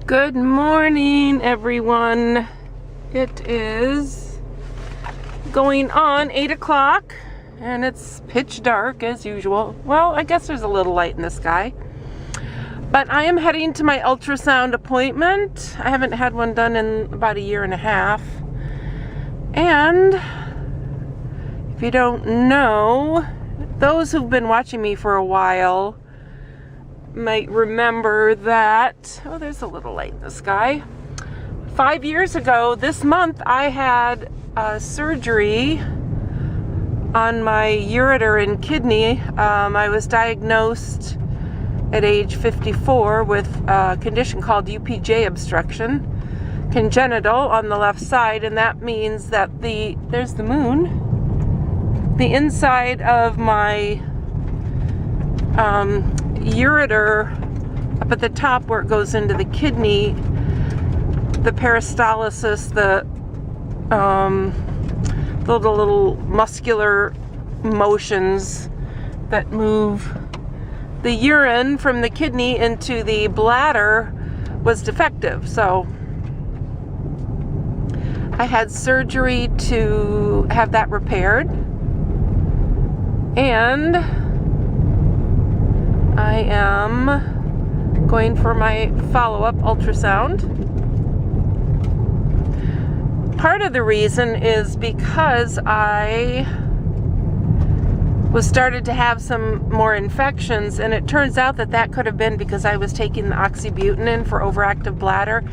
Good morning, everyone. It is going on 8 o'clock and it's pitch dark as usual. Well, I guess there's a little light in the sky. But I am heading to my ultrasound appointment. I haven't had one done in about a year and a half. And if you don't know, those who've been watching me for a while might remember that, oh, there's a little light in the sky. 5 years ago this month, I had surgery on my ureter and kidney. I was diagnosed at age 54 with a condition called UPJ obstruction, congenital on the left side, and that means that there's the moon, the inside of my ureter up at the top where it goes into the kidney, the peristalsis, the little muscular motions that move the urine from the kidney into the bladder was defective. So I had surgery to have that repaired, and I am going for my follow-up ultrasound. Part of the reason is because I was started to have some more infections, and it turns out that could have been because I was taking the oxybutynin for overactive bladder.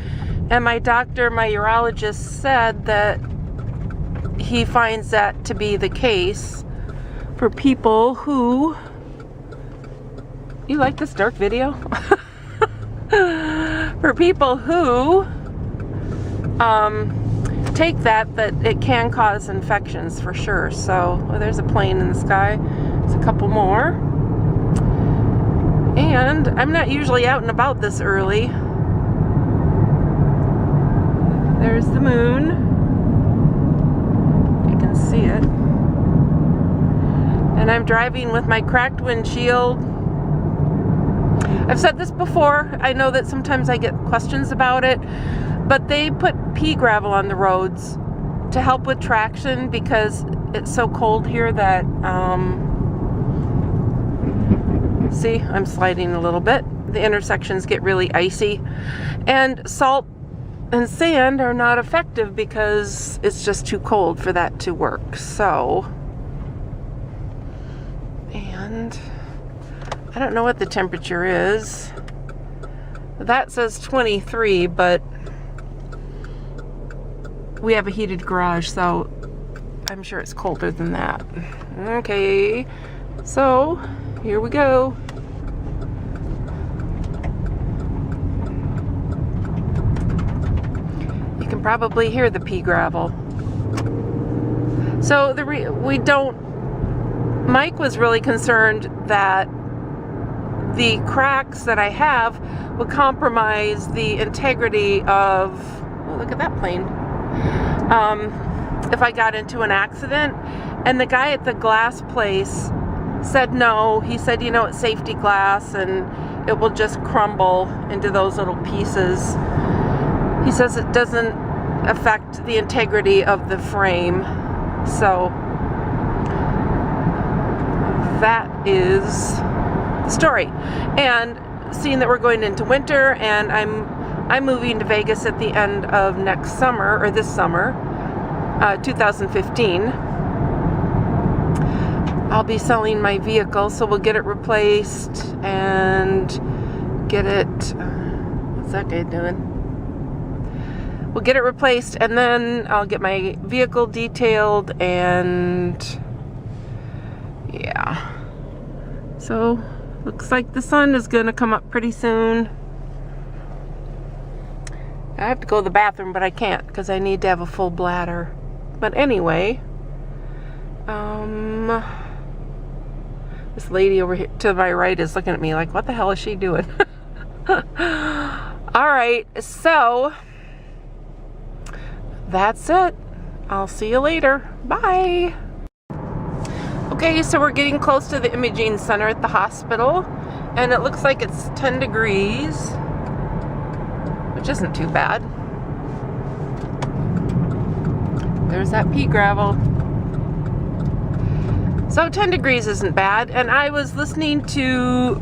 And my doctor, my urologist, said that he finds that to be the case for people who... You like this dark video? For people who take that it can cause infections for sure. So, oh, there's a plane in the sky. There's a couple more. And I'm not usually out and about this early. There's the moon. You can see it. And I'm driving with my cracked windshield. I've said this before. I know that sometimes I get questions about it, but they put pea gravel on the roads to help with traction because it's so cold here that, see, I'm sliding a little bit. The intersections get really icy, and salt and sand are not effective because it's just too cold for that to work. So, and I don't know what the temperature is. That says 23, but we have a heated garage, so I'm sure it's colder than that. Okay, so here we go. You can probably hear the pea gravel. So Mike was really concerned that the cracks that I have would compromise the integrity of, oh, look at that plane, if I got into an accident. And the guy at the glass place said no. He said, you know, it's safety glass and it will just crumble into those little pieces. He says it doesn't affect the integrity of the frame. So that is the story. And seeing that we're going into winter, and I'm moving to Vegas at the end of next summer, or this summer, 2015. I'll be selling my vehicle, so we'll get it replaced and get it, what's that guy doing? We'll get it replaced, and then I'll get my vehicle detailed, and yeah. So looks like the sun is going to come up pretty soon. I have to go to the bathroom, but I can't because I need to have a full bladder. But anyway, this lady over here to my right is looking at me like, what the hell is she doing? Alright, so that's it. I'll see you later. Bye. Okay, so we're getting close to the imaging center at the hospital, and it looks like it's 10 degrees, which isn't too bad. There's that pea gravel. So 10 degrees isn't bad, and I was listening to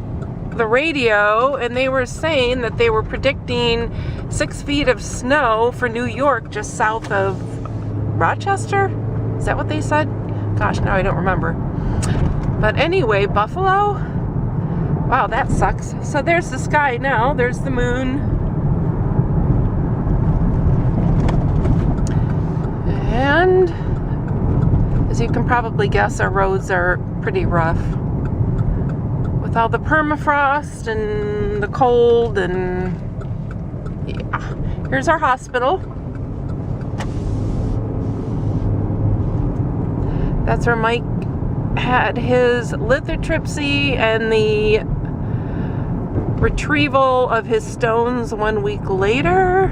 the radio and they were saying that they were predicting 6 feet of snow for New York just south of Rochester. Is that what they said? Gosh, now I don't remember. But anyway, Buffalo. Wow, that sucks. So there's the sky now. There's the moon. And as you can probably guess, our roads are pretty rough. With all the permafrost and the cold, and yeah. Here's our hospital. That's where Mike had his lithotripsy and the retrieval of his stones 1 week later.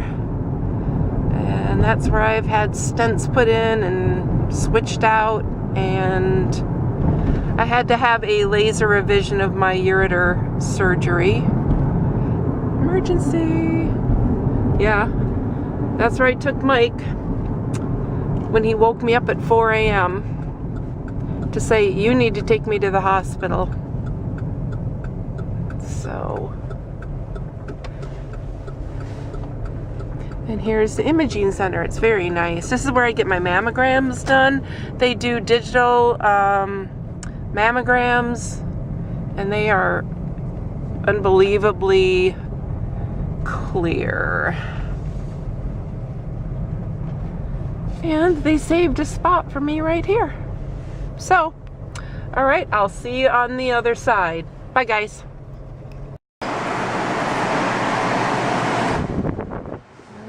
And that's where I've had stents put in and switched out, and I had to have a laser revision of my ureter surgery. Emergency. Yeah, that's where I took Mike when he woke me up at 4 a.m. to say, you need to take me to the hospital. So, and here's the imaging center. It's very nice. This is where I get my mammograms done. They do digital mammograms, and they are unbelievably clear. And they saved a spot for me right here. So, all right, I'll see you on the other side. Bye, guys.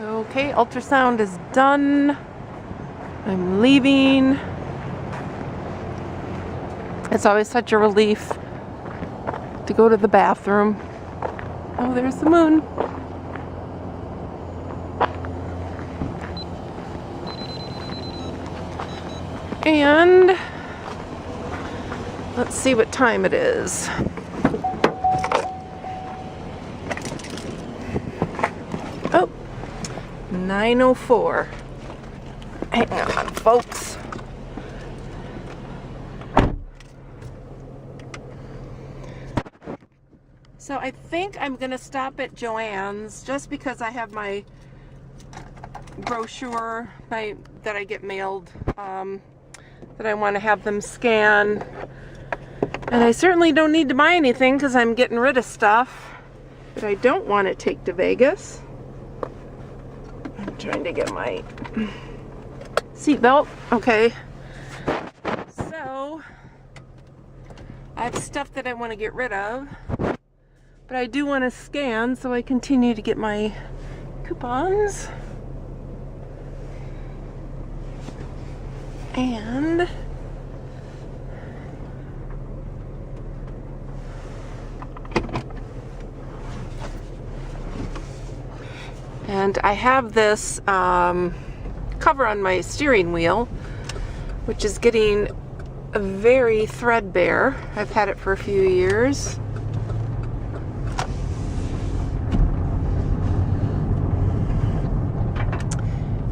Okay, ultrasound is done. I'm leaving. It's always such a relief to go to the bathroom. Oh, there's the moon. And let's see what time it is. Oh, 9:04. Hang on, folks. So I think I'm gonna stop at Joann's just because I have my brochure that I get mailed that I want to have them scan. And I certainly don't need to buy anything because I'm getting rid of stuff that I don't want to take to Vegas. I'm trying to get my seatbelt. Okay. So I have stuff that I want to get rid of, but I do want to scan, so I continue to get my coupons. And I have this cover on my steering wheel, which is getting very threadbare. I've had it for a few years.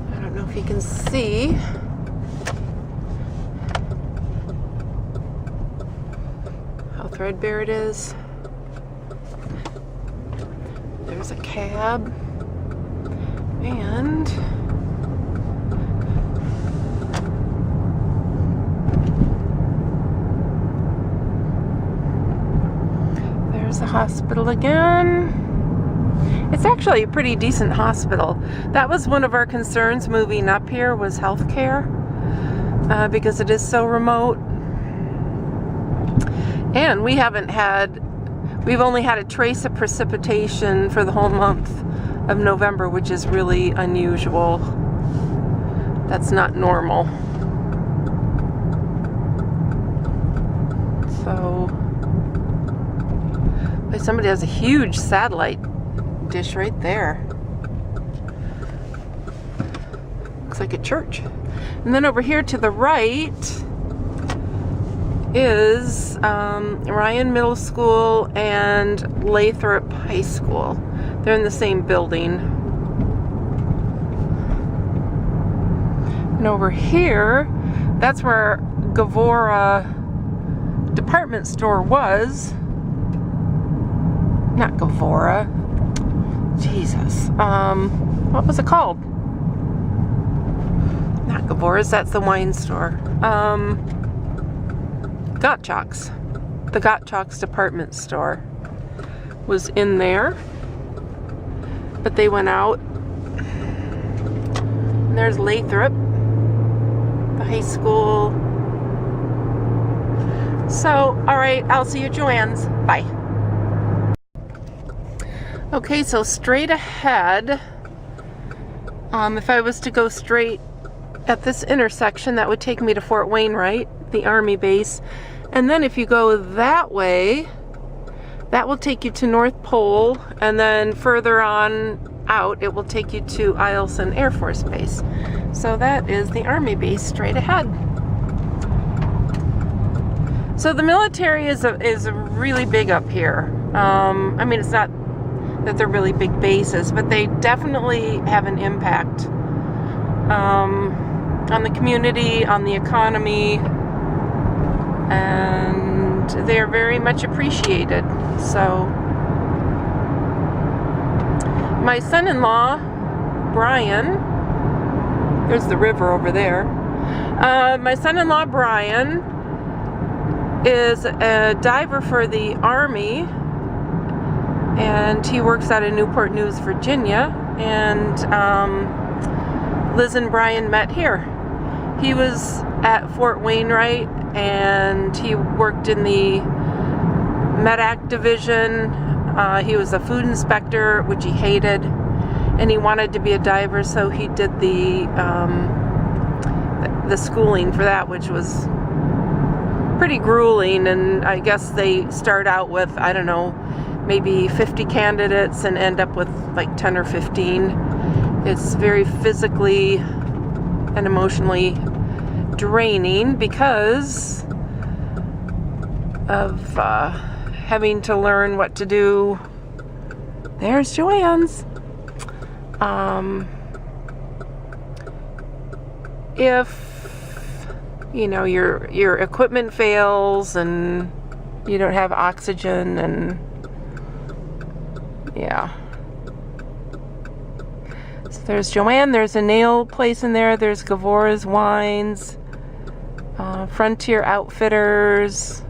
I don't know if you can see. Threadbare it is. There's a cab, and there's the hospital again. It's actually a pretty decent hospital. That was one of our concerns moving up here, was health care, because it is so remote. And we've only had a trace of precipitation for the whole month of November, which is really unusual. That's not normal. So, somebody has a huge satellite dish right there. Looks like a church. And then over here to the right is Ryan Middle School and Lathrop High School. They're in the same building. And over here, that's where Gavora department store was. Not Gavora. Jesus. What was it called? Not Gavora's, that's the wine store. Gottschalk's. The Gottschalk's department store was in there. But they went out. And there's Lathrop, the high school. So, alright, I'll see you at Joann's. Bye. Okay, so straight ahead, if I was to go straight at this intersection, that would take me to Fort Wainwright, the Army base. And then if you go that way, that will take you to North Pole, and then further on out, it will take you to Eielson Air Force Base. So that is the Army base straight ahead. So the military is really big up here. I mean, it's not that they're really big bases, but they definitely have an impact on the community, on the economy, and they are very much appreciated. So my son-in-law, Brian, there's the river over there. My son-in-law, Brian, is a diver for the Army, and he works out of Newport News, Virginia, and Liz and Brian met here. He was at Fort Wainwright, and he worked in the Medac division. He was a food inspector, which he hated, and he wanted to be a diver, so he did the schooling for that, which was pretty grueling. And I guess they start out with, I don't know, maybe 50 candidates and end up with like 10 or 15. It's very physically and emotionally draining because of having to learn what to do. There's Joann's. If you know your equipment fails and you don't have oxygen, and yeah. So there's Joann, there's a nail place in there, there's Gavora's Wines, Frontier Outfitters,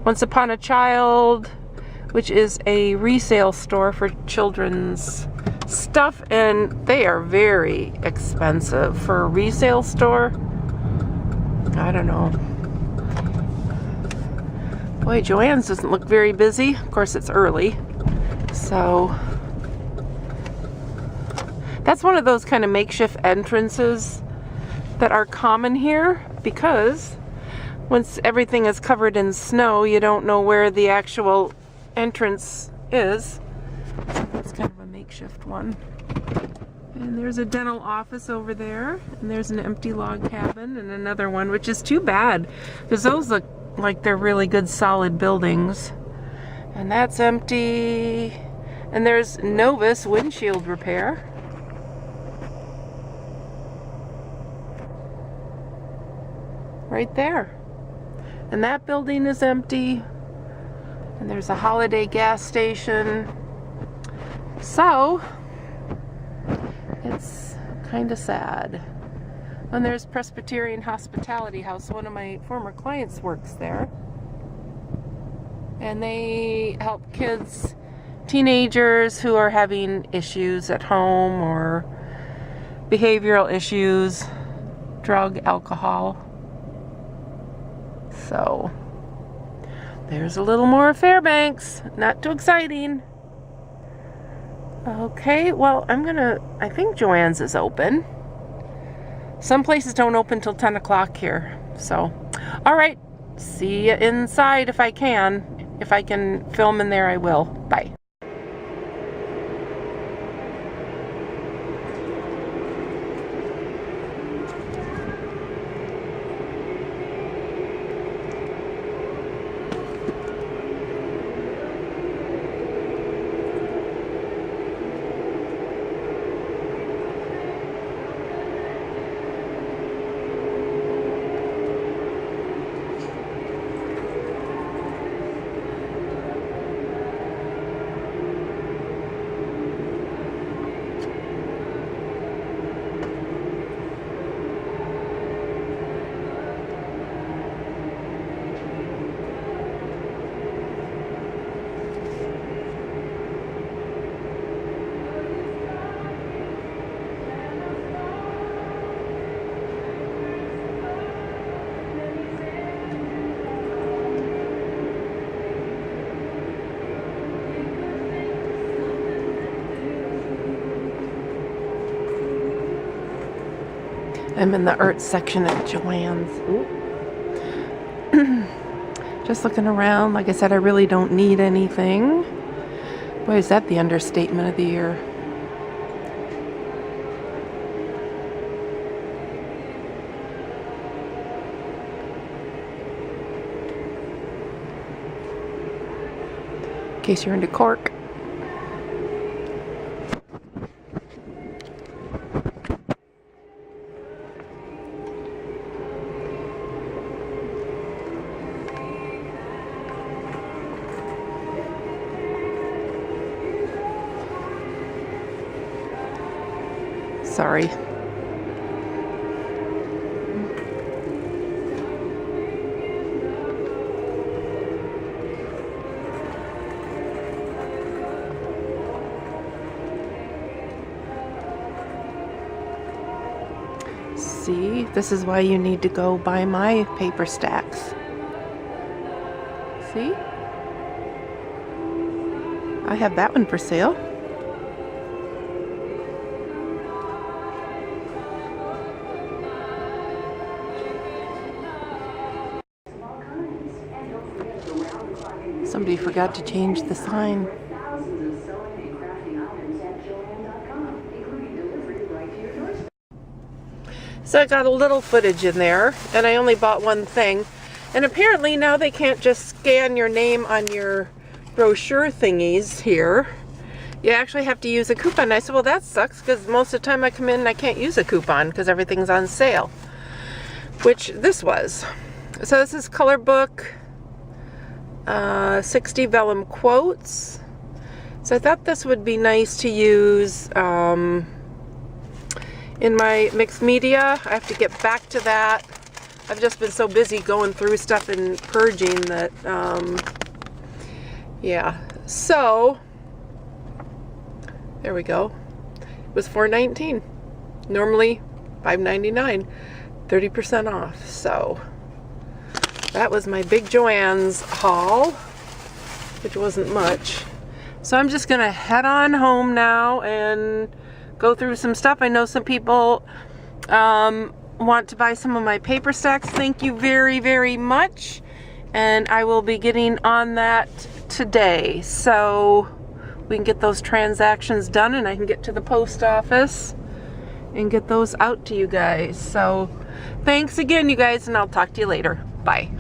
Once Upon a Child, which is a resale store for children's stuff, and they are very expensive for a resale store. I don't know. Boy, Joann's doesn't look very busy. Of course, it's early. So that's one of those kind of makeshift entrances that are common here, because once everything is covered in snow, you don't know where the actual entrance is. So that's kind of a makeshift one. And there's a dental office over there, and there's an empty log cabin, and another one, which is too bad because those look like they're really good solid buildings. And that's empty. And there's Novus Windshield Repair. Right there. And that building is empty. And there's a Holiday gas station. So it's kind of sad. And there's Presbyterian Hospitality House. One of my former clients works there. And they help kids, teenagers who are having issues at home or behavioral issues, drug, alcohol. So there's a little more Fairbanks. Not too exciting. Okay, well, I think Joann's is open. Some places don't open till 10 o'clock here. So, all right, see you inside if I can. If I can film in there, I will. Bye. I'm in the art section at Joann's. Just looking around. Like I said, I really don't need anything. Boy, is that the understatement of the year. In case you're into cork. Sorry. See, this is why you need to go buy my paper stacks. See? I have that one for sale. Somebody forgot to change the sign. So I got a little footage in there, and I only bought one thing. And apparently now they can't just scan your name on your brochure thingies here. You actually have to use a coupon. I said, well, that sucks, because most of the time I come in and I can't use a coupon because everything's on sale. Which this was. So this is color book. 60 vellum quotes. So I thought this would be nice to use in my mixed media. I have to get back to that. I've just been so busy going through stuff and purging that, yeah. So, there we go. It was $4.19. Normally $5.99. 30% off. So, that was my big Joann's haul, which wasn't much. So I'm just gonna head on home now and go through some stuff. I know some people want to buy some of my paper stacks. Thank you very, very much. And I will be getting on that today. So we can get those transactions done and I can get to the post office and get those out to you guys. So thanks again, you guys, and I'll talk to you later. Bye.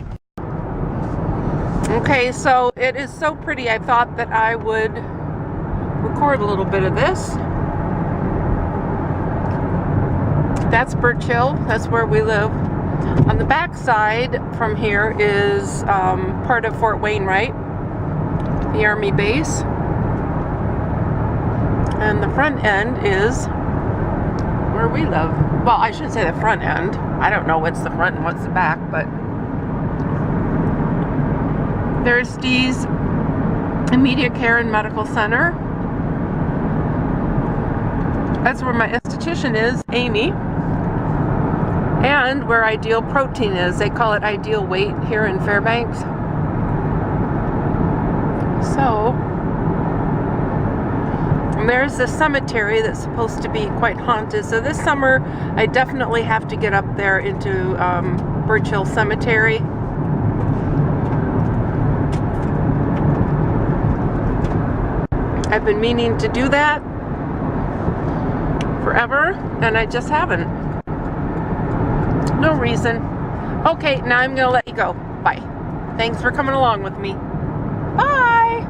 Okay, so it is so pretty. I thought that I would record a little bit of this. That's Birch Hill. That's where we live. On the back side from here is part of Fort Wainwright, the Army base. And the front end is where we live. Well, I shouldn't say the front end. I don't know what's the front and what's the back, but there's Steve's Immediate Care and Medical Center. That's where my esthetician is, Amy. And where Ideal Protein is. They call it Ideal Weight here in Fairbanks. So, and there's the cemetery that's supposed to be quite haunted. So this summer, I definitely have to get up there into Birch Hill Cemetery. I've been meaning to do that forever, and I just haven't. No reason. Okay, now I'm gonna let you go. Bye. Thanks for coming along with me. Bye.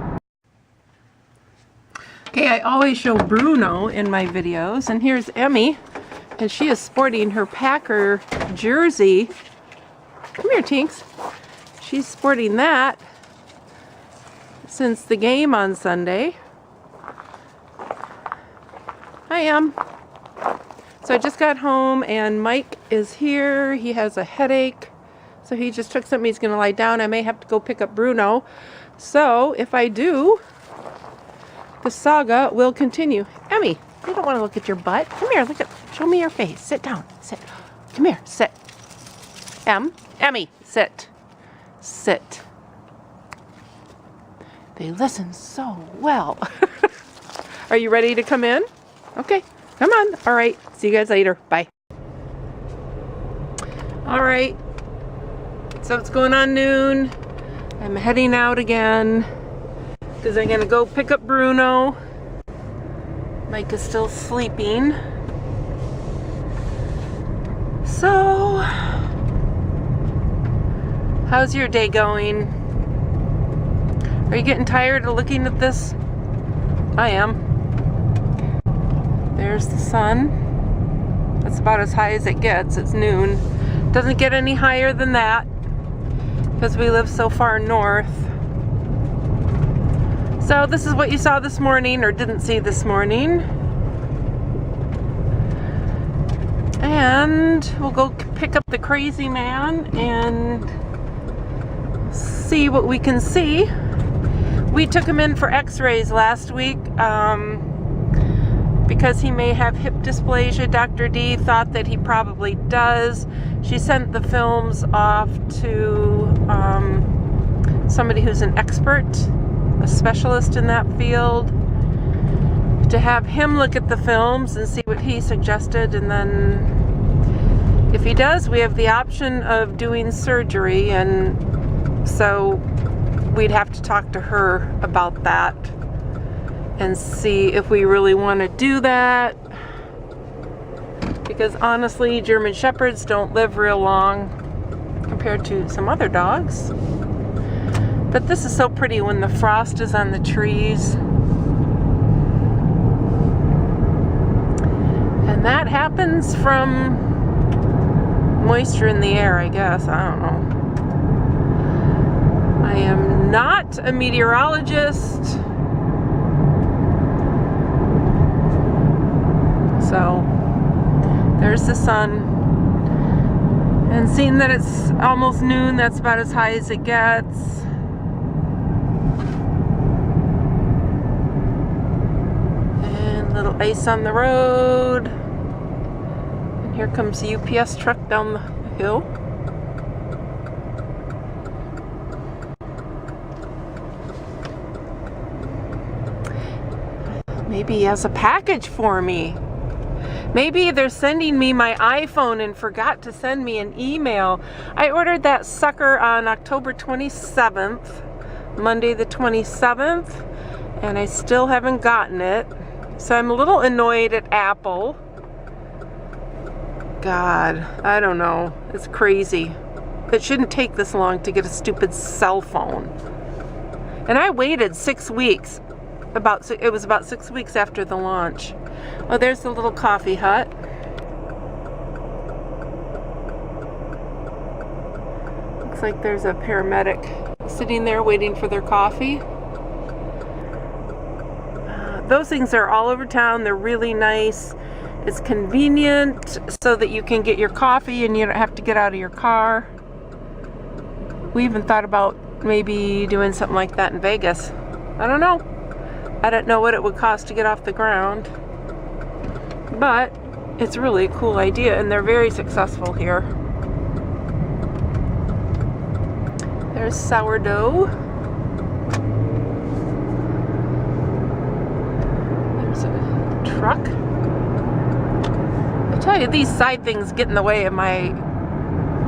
Okay, I always show Bruno in my videos, and here's Emmy, and she is sporting her Packer jersey. Come here, Tinks. She's sporting that since the game on Sunday. I am. So I just got home and Mike is here. He has a headache. So he just took something. He's going to lie down. I may have to go pick up Bruno. So if I do, the saga will continue. Emmy, you don't want to look at your butt. Come here. Look at. Show me your face. Sit down. Sit. Come here. Sit. Emmy, sit. Sit. They listen so well. Are you ready to come in? Okay, come on. All right, see you guys later. Bye. All right, so it's going on noon. I'm heading out again because I'm gonna go pick up Bruno. Mike is still sleeping. So, how's your day going? Are you getting tired of looking at this? I am. There's the sun. That's about as high as it gets. It's noon. Doesn't get any higher than that because we live so far north. So this is what you saw this morning, or didn't see this morning. And we'll go pick up the crazy man and see what we can see. We took him in for x-rays last week because he may have hip dysplasia. Dr. D thought that he probably does. She sent the films off to somebody who's an expert, a specialist in that field, to have him look at the films and see what he suggested. And then if he does, we have the option of doing surgery, and so we'd have to talk to her about that and see if we really want to do that, because honestly, German Shepherds don't live real long compared to some other dogs. But this is so pretty when the frost is on the trees. And that happens from moisture in the air, I guess. I don't know. I am not a meteorologist. So, there's the sun. And seeing that it's almost noon, that's about as high as it gets. And little ice on the road. And here comes the UPS truck down the hill. Maybe he has a package for me. Maybe they're sending me my iPhone and forgot to send me an email. I ordered that sucker on October 27th, Monday the 27th, and I still haven't gotten it. So I'm a little annoyed at Apple. God, I don't know. It's crazy. It shouldn't take this long to get a stupid cell phone. And I waited 6 weeks. It was about 6 weeks after the launch. Oh, there's the little coffee hut. Looks like there's a paramedic sitting there waiting for their coffee. Those things are all over town. They're really nice. It's convenient so that you can get your coffee and you don't have to get out of your car. We even thought about maybe doing something like that in Vegas. I don't know. I don't know what it would cost to get off the ground, but it's really a cool idea, and they're very successful here. There's sourdough. There's a truck. I tell you, these side things get in the way of my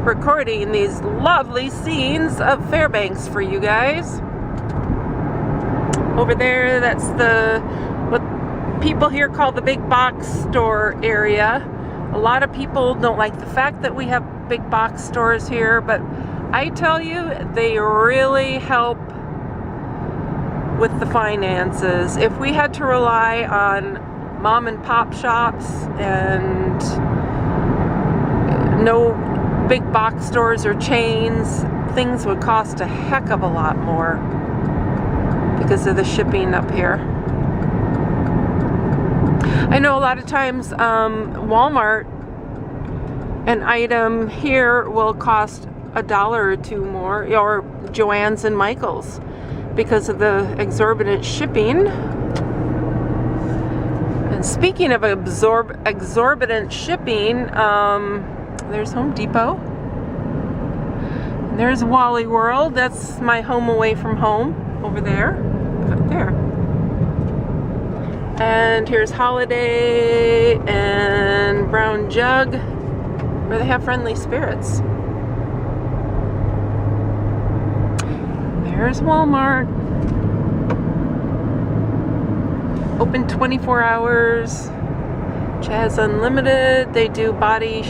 recording these lovely scenes of Fairbanks for you guys. Over there, that's what people here call the big box store area. A lot of people don't like the fact that we have big box stores here, but I tell you, they really help with the finances. If we had to rely on mom and pop shops and no big box stores or chains, things would cost a heck of a lot more because of the shipping up here. I know a lot of times Walmart, an item here will cost $1 or $2 more, or Joann's and Michael's, because of the exorbitant shipping. And speaking of exorbitant shipping, there's Home Depot. There's Wally World. That's my home away from home over there. Up there. And here's Holiday and Brown Jug. where they have friendly spirits. There's Walmart. Open 24 hours. Chaz Unlimited. They do body,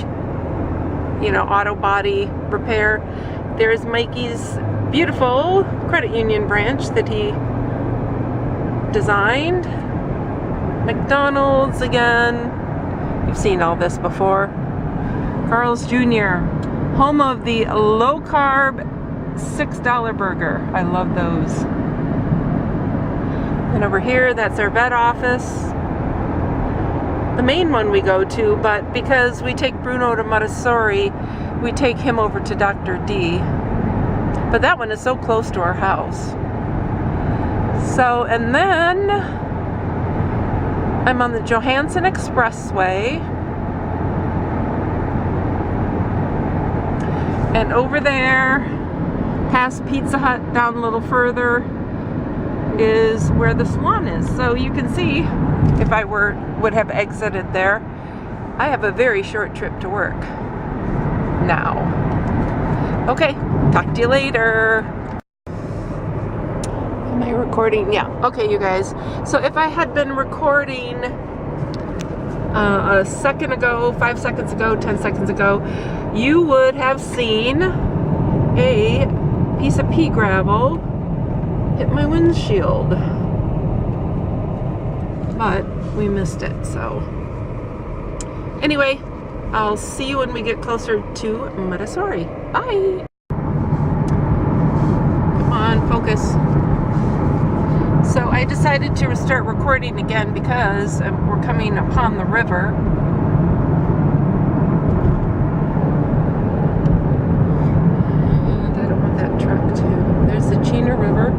auto body repair. There's Mikey's beautiful credit union branch that he designed. McDonald's again. You've seen all this before. Carl's Jr., home of the low-carb $6 burger. I love those. And over here, that's our vet office. The main one we go to, but because we take Bruno to Muttessori, we take him over to Dr. D. But that one is so close to our house. So, and then I'm on the Johansson Expressway. And over there, past Pizza Hut, down a little further, is where the Swan is. So you can see, if I would have exited there, I have a very short trip to work now. Okay, talk to you later. Am I recording? Yeah. Okay, you guys. So if I had been recording a second ago, 5 seconds ago, 10 seconds ago, you would have seen a piece of pea gravel hit my windshield. But we missed it, so. Anyway, I'll see you when we get closer to Muttessori. Bye! Come on, focus. So I decided to start recording again because we're coming upon the river. And I don't want that truck too. There's the Chena River.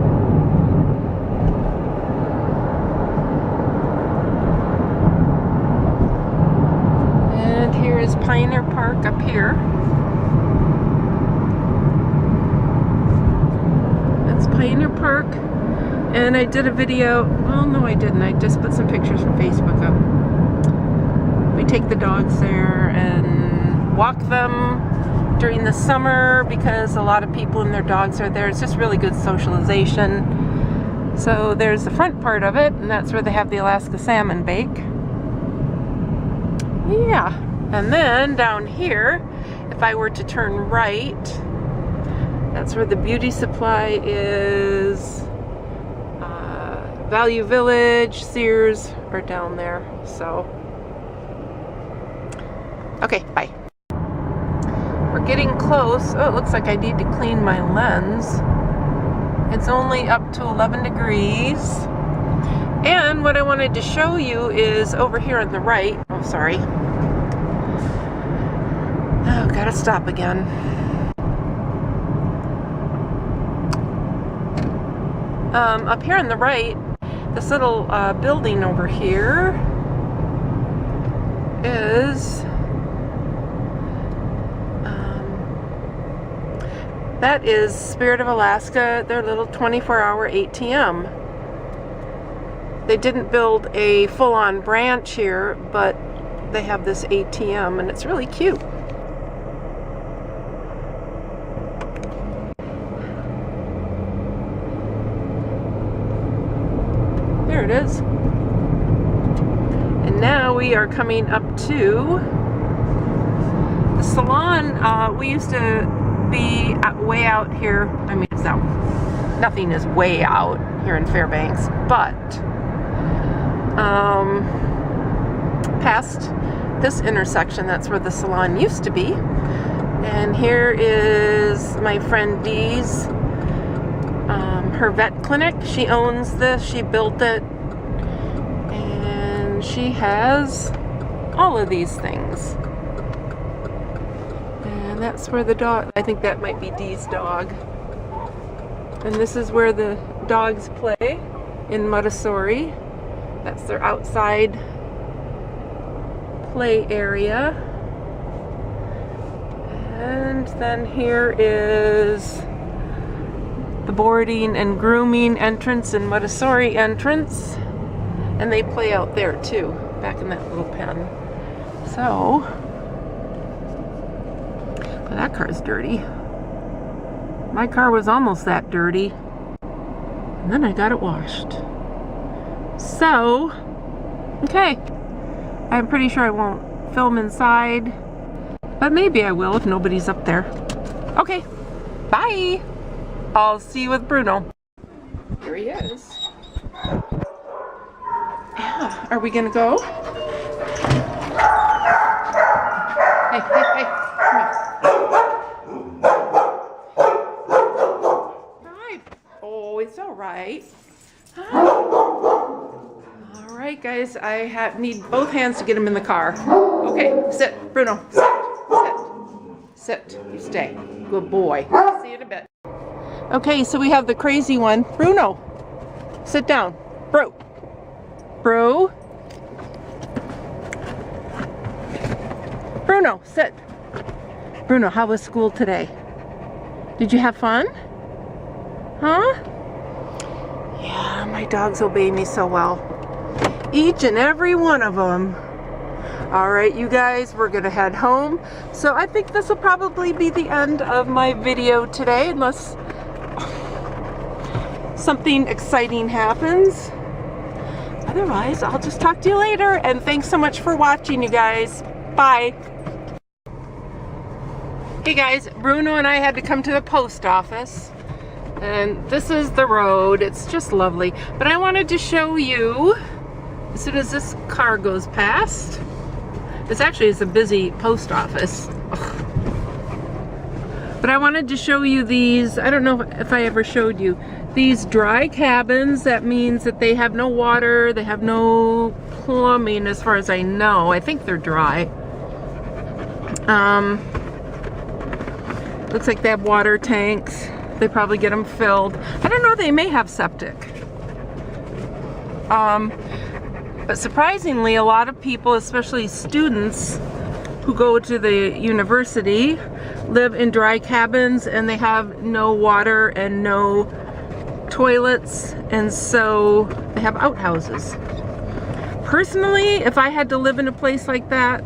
And here is Pioneer Park up here. That's Pioneer Park. And I did a video, well no I didn't, I just put some pictures from Facebook up. We take the dogs there and walk them during the summer because a lot of people and their dogs are there. It's just really good socialization. So there's the front part of it, and that's where they have the Alaska salmon bake. Yeah, and then down here, if I were to turn right, that's where the beauty supply is. Value Village, Sears are down there, so. Okay, bye. We're getting close. Oh, it looks like I need to clean my lens. It's only up to 11 degrees. And what I wanted to show you is over here on the right. Oh, sorry. Oh, gotta stop again. Up here on the right, this little building over here is, that is Spirit of Alaska, their little 24-hour ATM. They didn't build a full-on branch here, but they have this ATM, and it's really cute. There it is. And now we are coming up to the salon. We used to be way out here. I mean, it's not, nothing is way out here in Fairbanks, but past this intersection, that's where the salon used to be. And here is my friend Dee's, her vet clinic. She owns this, she built it, and she has all of these things. And that's where the dog, I think that might be Dee's dog. And this is where the dogs play in Muttessori. That's their outside play area. And then here is the boarding and grooming entrance and Muttessori entrance. And they play out there too, back in that little pen. So, That car's dirty. My car was almost that dirty. And then I got it washed. So, okay. I'm pretty sure I won't film inside. But maybe I will if nobody's up there. Okay, bye. I'll see you with Bruno. Here he is. Yeah, are we gonna go? Hey, hey, hey, come here. Hi. Oh, it's all right. Hi. All right, guys, I need both hands to get him in the car. Okay, sit, Bruno, sit, sit, sit, you stay. Good boy. See you in a bit. Okay, so we have the crazy one. Bruno, sit down. Bro. Bro. Bruno, sit. Bruno, how was school today? Did you have fun? Huh? Yeah, my dogs obey me so well. Each and every one of them. All right, you guys, we're gonna head home. So I think this will probably be the end of my video today, unless something exciting happens. Otherwise, I'll just talk to you later, and thanks so much for watching, you guys. Bye. Hey guys, Bruno and I had to come to the post office, and this is the road. It's just lovely, but I wanted to show you as soon as this car goes past. It's a busy post office. Ugh. But I wanted to show you these, I don't know if I ever showed you, these dry cabins. That means that they have no water, they have no plumbing as far as I know. I think they're dry. Looks like they have water tanks. They probably get them filled. I don't know, they may have septic. But surprisingly, a lot of people, especially students who go to the university, live in dry cabins, and they have no water and no toilets, and so they have outhouses. Personally, if I had to live in a place like that,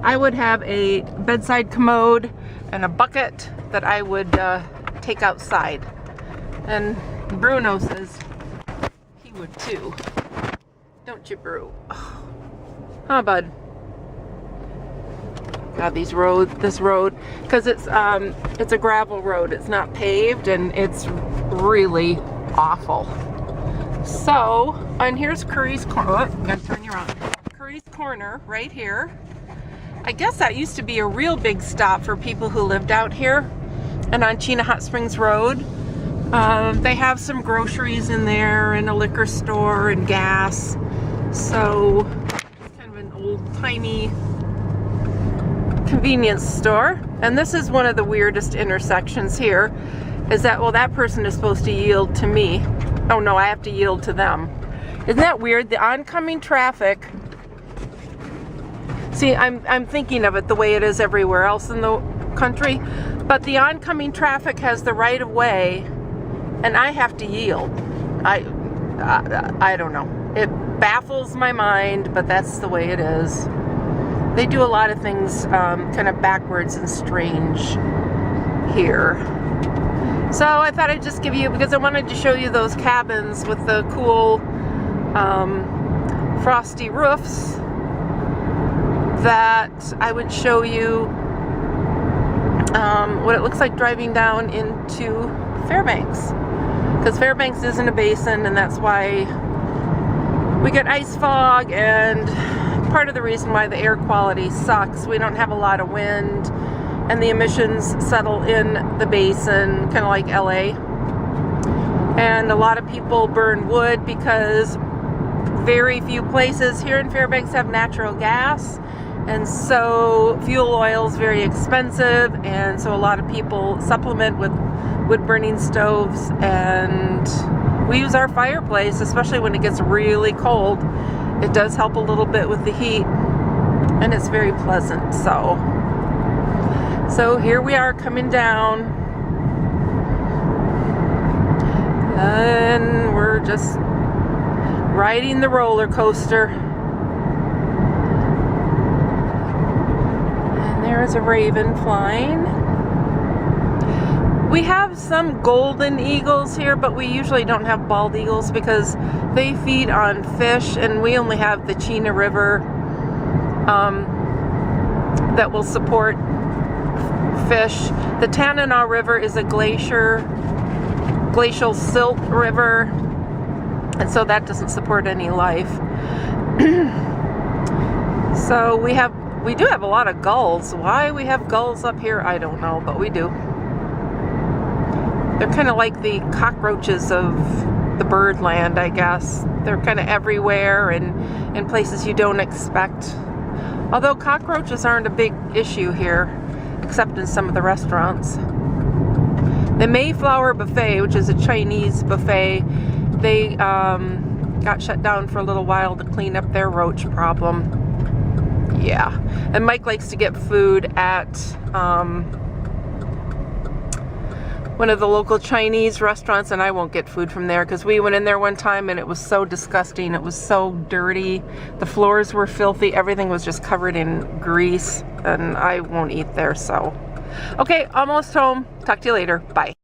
I would have a bedside commode and a bucket that I would take outside. And Bruno says he would too. Don't you, Brew? Huh, bud? God, this road, because it's a gravel road. It's not paved, and it's really awful. So, and here's Curry's Corner. Oh, I'm gonna turn you around. Curry's Corner, right here. I guess that used to be a real big stop for people who lived out here, and on Chena Hot Springs Road. They have some groceries in there, and a liquor store, and gas. So it's kind of an old-timey convenience store. And this is one of the weirdest intersections here, is that, well, that person is supposed to yield to me. Oh no, I have to yield to them. Isn't that weird? The oncoming traffic. See, I'm thinking of it the way it is everywhere else in the country, but the oncoming traffic has the right of way, and I have to yield. I don't know. It baffles my mind, but that's the way it is. They do a lot of things kind of backwards and strange here. So I thought I'd just give you, because I wanted to show you those cabins with the cool frosty roofs, that I would show you what it looks like driving down into Fairbanks. Because Fairbanks isn't a basin, and that's why we get ice fog, and part of the reason why the air quality sucks. We don't have a lot of wind, and the emissions settle in the basin, kind of like LA. And a lot of people burn wood because very few places here in Fairbanks have natural gas, and so fuel oil is very expensive, and so a lot of people supplement with wood burning stoves, and we use our fireplace, especially when it gets really cold. It does help a little bit with the heat, and it's very pleasant. So here we are coming down, and we're just riding the roller coaster. And there's a raven flying. We have some golden eagles here, but we usually don't have bald eagles because they feed on fish, and we only have the Chena River that will support fish. The Tanana River is a glacial silt river, and so that doesn't support any life. So we do have a lot of gulls. Why we have gulls up here, I don't know, but we do. They're kind of like the cockroaches of the bird land, I guess. They're kind of everywhere and in places you don't expect. Although cockroaches aren't a big issue here, except in some of the restaurants. The Mayflower Buffet, which is a Chinese buffet, they got shut down for a little while to clean up their roach problem. Yeah, and Mike likes to get food at one of the local Chinese restaurants, and I won't get food from there because we went in there one time and it was so disgusting. It was so dirty. The floors were filthy. Everything was just covered in grease, and I won't eat there. So, okay, almost home. Talk to you later. Bye.